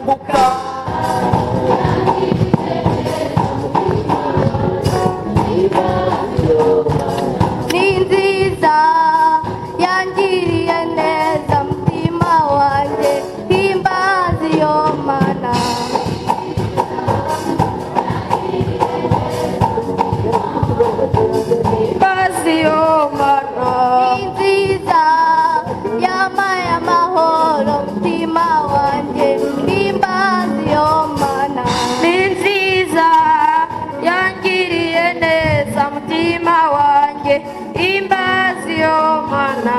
kunguka. Ni nziza yangiriye neza mutima wanjye, himbaza iyo Mana. Himbaza iyo Mana. Ni nziza yampaye amahoro mutima wanjye, himbaza iyo Mana. Ni nziza yangiriye neza mutima wanjye, himbaza iyo Mana.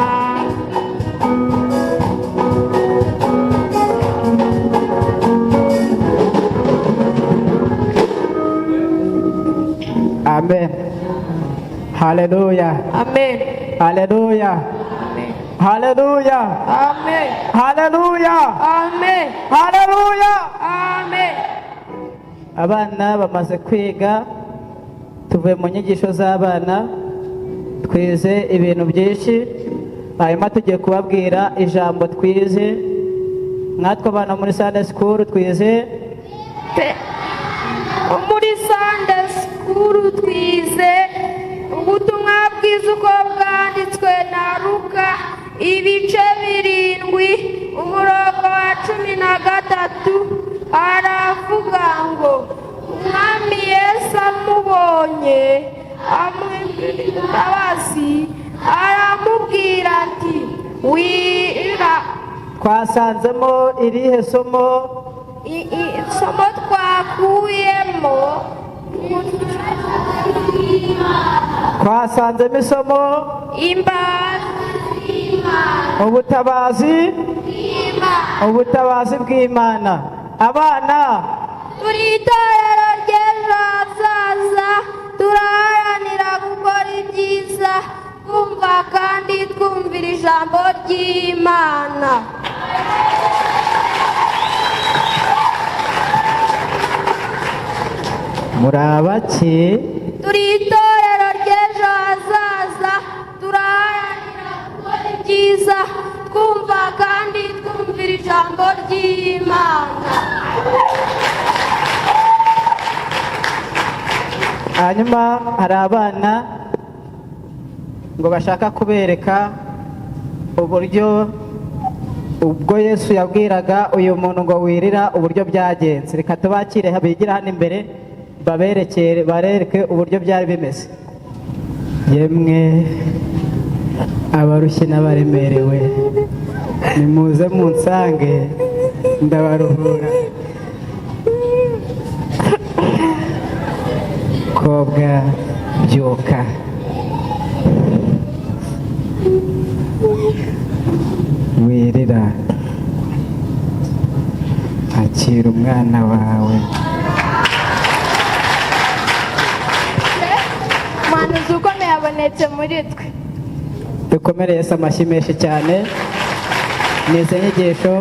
Amen. Hallelujah. Amen. Hallelujah. Amen. Hallelujah. Amen. Hallelujah. Amen. Hallelujah. Amen. Abana bamaze kwiga, tuvuye mu nyigisho z'abana, twize ibintu byinshi, hanyuma tugiye kubabwira ijambo twize. Mwatwe abana muri Sunday School twize Muri Sunday School twize ubutumwa bwiza uko bwanditswe na Luka, ibice 7, umurongo wa 13, aravuga ngo Umwami Yesu amubonye amwegurira imbabazi, aramubwira ati wira. twasanzemo irihe somo? Isomo twakuyemo, Twasanzemo isomo ubutabazi bw'Imana. Abana, turi itorero ry'ejo hazaza, turaharanira gukora ibyiza, twumva kandi twumvira ijambo ry'Imana. muri abaki? Turi itorero ry'ejo hazaza, turaharanira gukora ibyiza, twumva kandi twumvira ijambo ry'Imana. Hanyuma hari abana ngo bashaka kubereka uburyo ubwo Yesu yabwiraga uyu muntu ngo wirira uburyo byagenze. Reka tubakire bigira hano imbere barereke uburyo byari bimeze. Yemwe abarushye n'abaremerewe, nimuze munsange ndabaruhura. Kobwa byuka, wirira, akira umwana wawe. Umuhanuzi ukomeye abonetse muri twe. Dukomere Yesu amashyi menshi cyane. N'izi nyigisho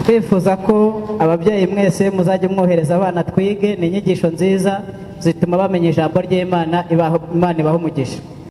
twifuza ko ababyeyi mwese muzajya mwohereza abana twige. Ni inyigisho nziza zituma bamenya ijambo ry'Imana. Imana ibaha umugisha.